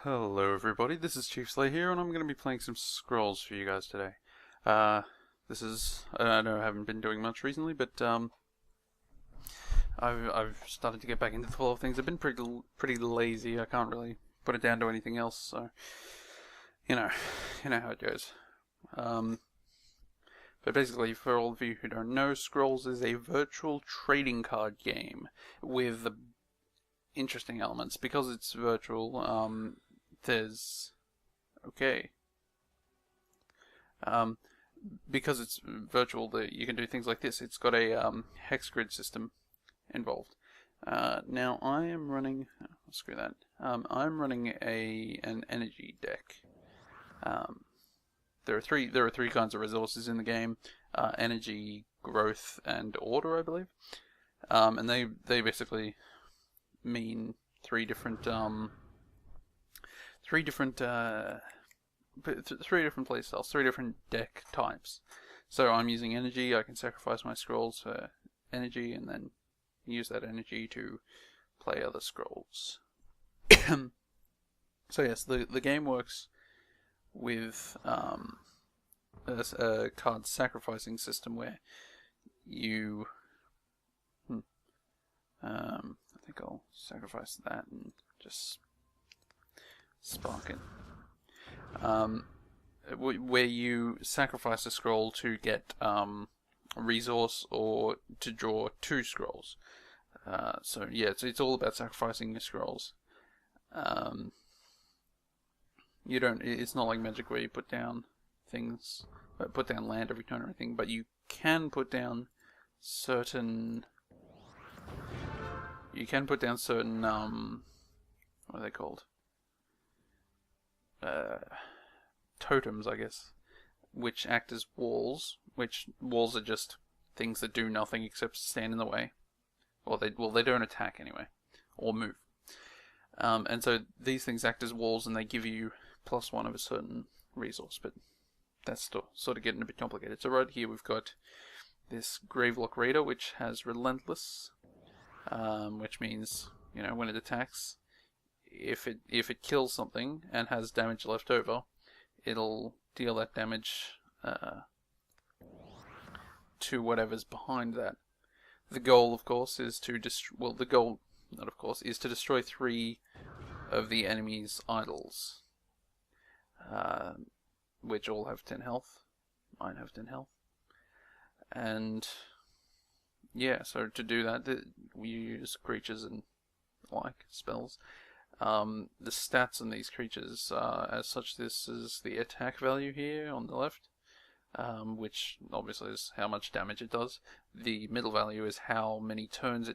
Hello everybody, this is Chief Slay here, and I'm going to be playing some Scrolls for you guys today. I know I haven't been doing much recently, but I've started to get back into the flow of things. I've been pretty lazy. I can't really put it down to anything else, so you know, you know how it goes. But basically, for all of you who don't know, Scrolls is a virtual trading card game with interesting elements. Because it's virtual, there's okay. Because it's virtual, you can do things like this. It's got a hex grid system involved. Now I am running. Screw that. I'm running an energy deck. There are three kinds of resources in the game: energy, growth, and order, I believe. And they basically mean three different play styles, three different deck types. So I'm using energy. I can sacrifice my scrolls for energy, and then use that energy to play other scrolls. So yes, the game works with a card sacrificing system where you I think I'll sacrifice that and just spark it. Where you sacrifice a scroll to get a resource or to draw two scrolls. So yeah, it's all about sacrificing your scrolls. You don't. It's not like Magic where you put down things, put down land every turn or anything. But you can put down certain. You can put down certain what are they called? Totems, I guess, which act as walls. Which walls are just things that do nothing except stand in the way, or they don't attack anyway, or move. And so these things act as walls, and they give you +1 of a certain resource. But that's sort of getting a bit complicated. So right here we've got this Gravelock Raider, which has Relentless, which means when it attacks, if it kills something and has damage left over, it'll deal that damage to whatever's behind that. The goal, of course, is to destroy. The goal, not of course, is to destroy 3 of the enemy's idols, which all have 10 health. Mine have 10 health, and yeah. So to do that, we use creatures and like spells. The stats on these creatures as such. This is the attack value here on the left, which obviously is how much damage it does. The middle value is how many turns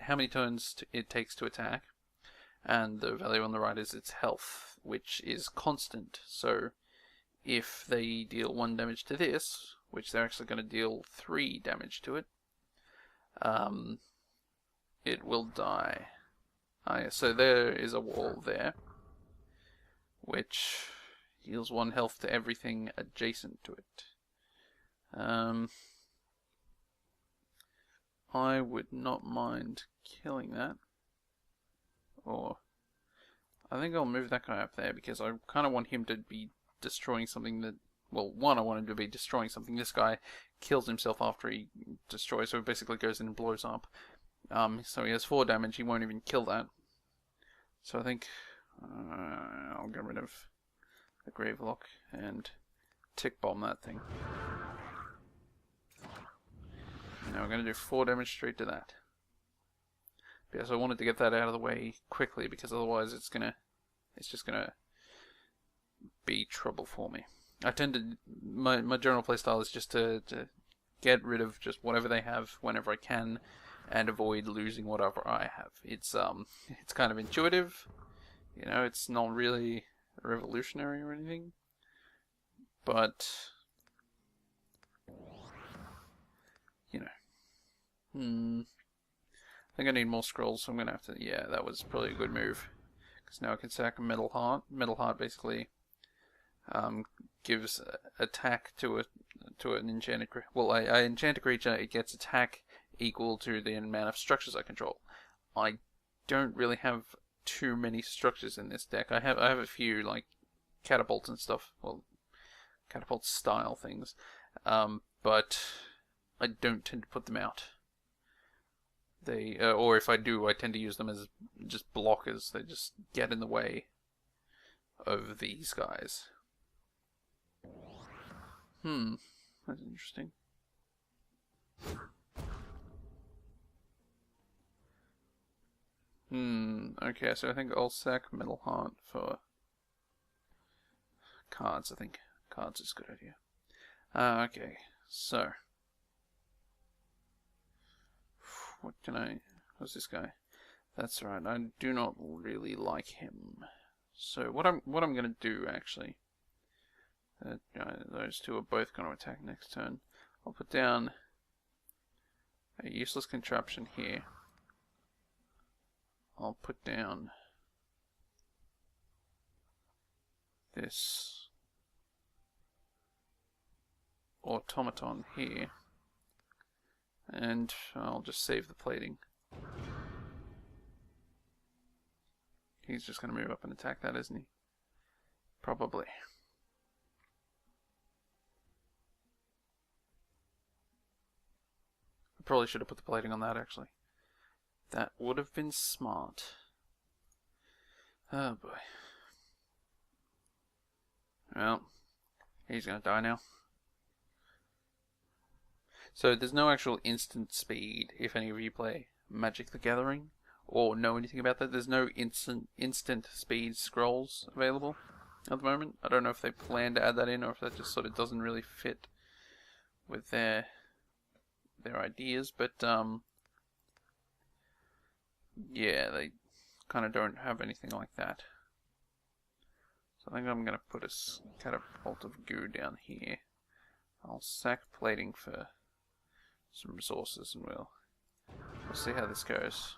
how many turns it takes to attack, and the value on the right is its health, which is constant. So if they deal 1 damage to this, which they're actually going to deal 3 damage to it, it will die. Yeah, so there is a wall there, which deals 1 health to everything adjacent to it. I would not mind killing that. Or I think I'll move that guy up there because I kind of want him to be destroying something that... Well, one, I want him to be destroying something. This guy kills himself after he destroys, so he basically goes in and blows up. So he has 4 damage, he won't even kill that. So I think I'll get rid of the Gravelock and tick bomb that thing. Now we're going to do 4 damage straight to that. Because I wanted to get that out of the way quickly, because otherwise it's just gonna be trouble for me. I tend to my general playstyle is just to get rid of just whatever they have whenever I can, and avoid losing whatever I have. It's kind of intuitive, it's not really revolutionary or anything, but I think I need more scrolls, so I'm gonna have to. Yeah, that was probably a good move, because now I can sack a Metal Heart. Metal Heart basically gives attack to an enchanted creature. Well, I enchant a creature, it gets attack equal to the amount of structures I control. I don't really have too many structures in this deck. I have a few like catapults and stuff, well, catapult style things, but I don't tend to put them out. They or if I do, I tend to use them as just blockers. They just get in the way of these guys. That's interesting. Okay, so I think I'll sack Metal Heart for cards, I think. Cards is a good idea. Okay, so what can I... What's this guy? That's right, I do not really like him. So what I'm gonna do actually, those two are both gonna attack next turn. I'll put down a useless contraption here. I'll put down this automaton here, and I'll just save the plating. He's just going to move up and attack that, isn't he? Probably. I probably should have put the plating on that, actually. That would have been smart. Oh boy. Well, he's going to die now. So there's no actual instant speed if any of you play Magic the Gathering or know anything about that. There's no instant speed scrolls available at the moment. I don't know if they plan to add that in or if that just sort of doesn't really fit with their ideas, but yeah, they kind of don't have anything like that. So I think I'm going to put a catapult of goo down here. I'll sack plating for some resources and we'll see how this goes.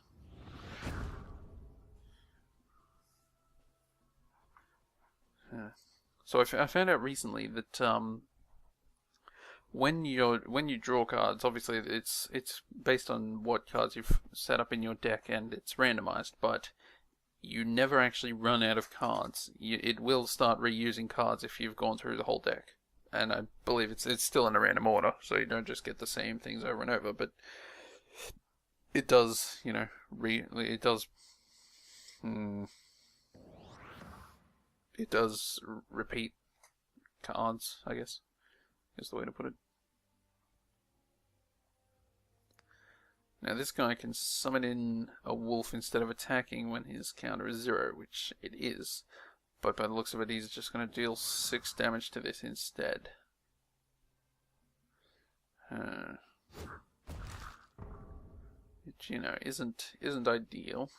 So I found out recently that when you draw cards, obviously it's based on what cards you've set up in your deck and it's randomized, but you never actually run out of cards. It will start reusing cards if you've gone through the whole deck, and I believe it's still in a random order, so you don't just get the same things over and over, but it does, it does repeat cards, I guess, is the way to put it. Now this guy can summon in a wolf instead of attacking when his counter is 0, which it is. But by the looks of it, he's just going to deal 6 damage to this instead. Which, isn't ideal.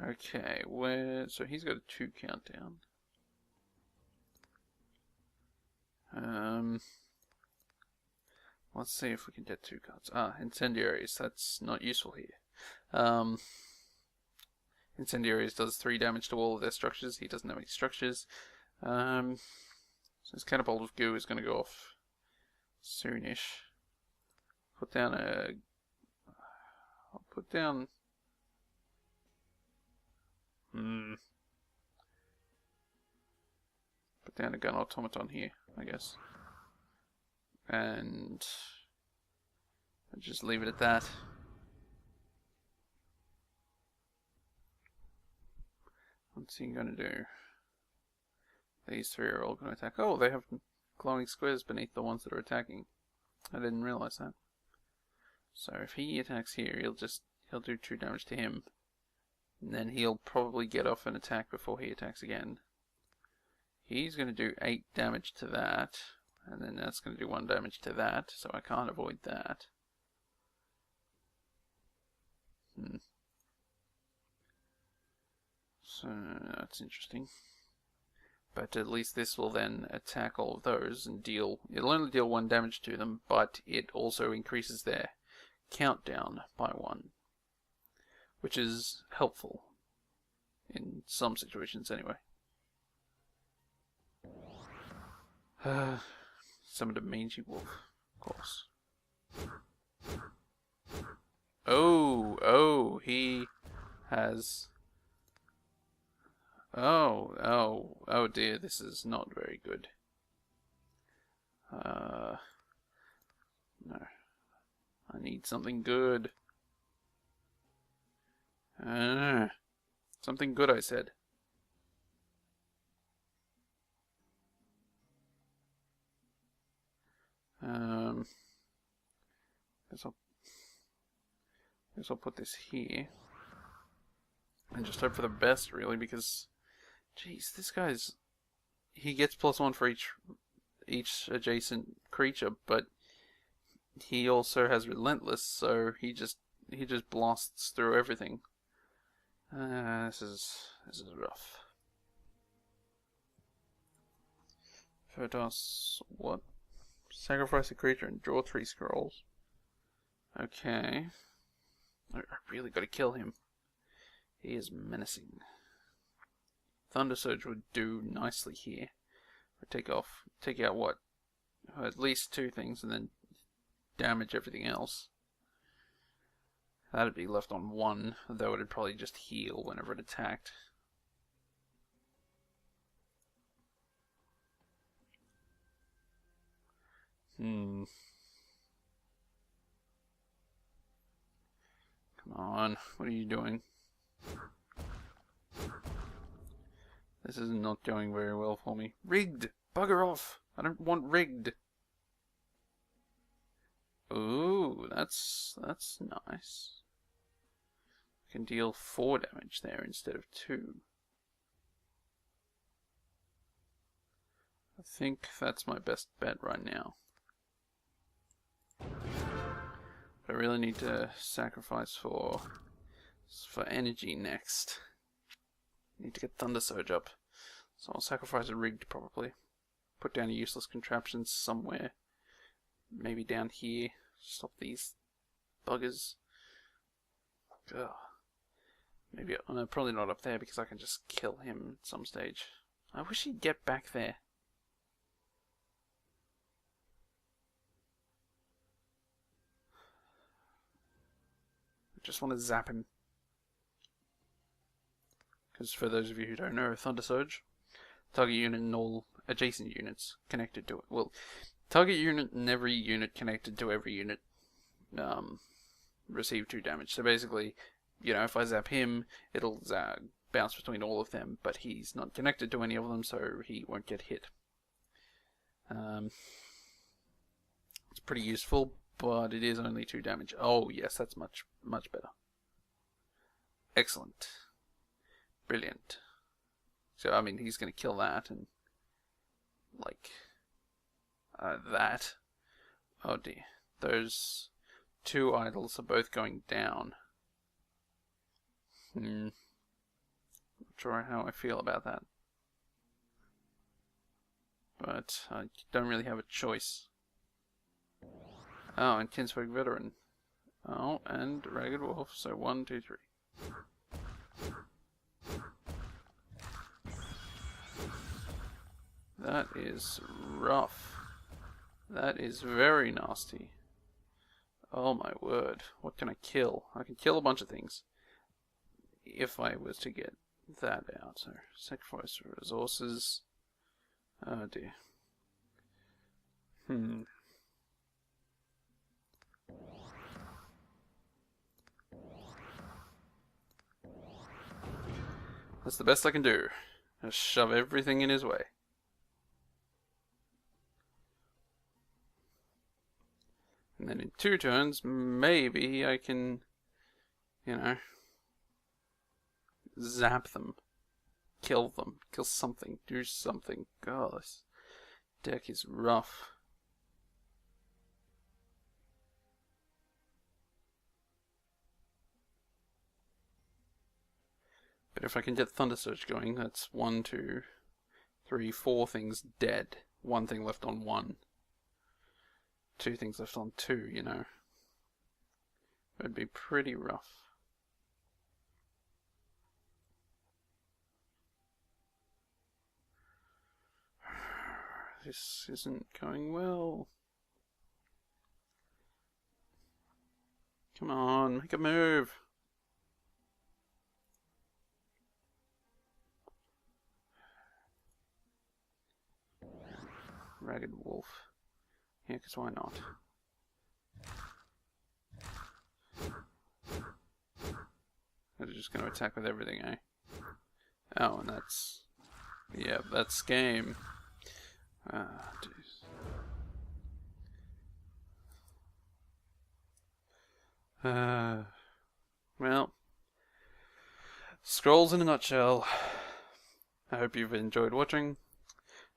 Okay, so he's got a 2 countdown. Let's see if we can get 2 cards. Incendiaries, that's not useful here. Incendiaries does 3 damage to all of their structures. He doesn't have any structures. So his catapult of goo is going to go off soonish. Put down Put down a gun automaton here, I guess. And I'll just leave it at that. What's he going to do? These 3 are all going to attack. Oh, they have glowing squares beneath the ones that are attacking. I didn't realize that. So if he attacks here, he'll do 2 damage to him. And then he'll probably get off an attack before he attacks again. He's going to do 8 damage to that. And then that's going to do 1 damage to that. So I can't avoid that. So that's interesting. But at least this will then attack all of those and it'll only deal 1 damage to them, but it also increases their countdown by 1. Which is helpful. In some situations anyway. Summoned a mangy wolf, of course. Oh, he has... Oh dear, this is not very good. No. I need something good. Something good, I said. Guess I'll put this here. And just hope for the best, really, because... Jeez, this guy's... He gets +1 for each adjacent creature, but he also has Relentless, so he just blasts through everything. This is rough. Photos, what? Sacrifice a creature and draw 3 scrolls. Okay. I really gotta kill him. He is menacing. Thunder Surge would do nicely here. Take out what? At least 2 things and then damage everything else. That'd be left on 1, though it'd probably just heal whenever it attacked. Come on, what are you doing? This is not going very well for me. Rigged! Bugger off! I don't want rigged! Ooh, that's nice. I can deal 4 damage there instead of 2. I think that's my best bet right now. But I really need to sacrifice for energy next. I need to get Thunder Surge up. So I'll sacrifice a Rigged probably. Put down a useless contraption somewhere. Maybe down here. Stop these buggers. Ugh. Maybe, no, probably not up there because I can just kill him at some stage. I wish he'd get back there. I just want to zap him. Because for those of you who don't know, Thunder Surge, target unit and all adjacent units connected to it. Well, target unit and every unit connected to every unit receive 2 damage. So basically, you know, if I zap him, it'll bounce between all of them, but he's not connected to any of them, so he won't get hit. It's pretty useful, but it is only 2 damage. Oh yes, that's much better. Excellent. Brilliant. So, I mean, he's going to kill that, and, like, that. Oh dear. Those 2 idols are both going down. Not sure how I feel about that. But I don't really have a choice. Oh, and Kinsfolk Veteran. Oh, and Ragged Wolf, so 1, 2, 3. That is rough. That is very nasty. Oh my word. What can I kill? I can kill a bunch of things. If I was to get that out. So, sacrifice resources. Oh dear. That's the best I can do. Just shove everything in his way. And then in 2 turns, maybe I can, you know, zap them. Kill them. Kill something. Do something. God, this deck is rough. But if I can get Thunder Surge going, that's 1, 2, 3, 4 things dead. 1 thing left on 1. 2 things left on 2, you know. It would be pretty rough. This isn't going well. Come on, make a move. Ragged wolf. Yeah, because why not? They're just going to attack with everything, eh? Oh, and that's... yeah, that's game. Ah, jeez. Well, Scrolls in a nutshell. I hope you've enjoyed watching.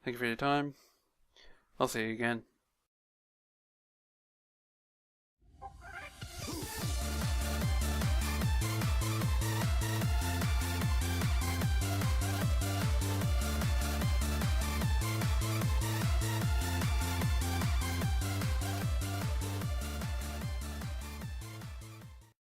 Thank you for your time. I'll see you again.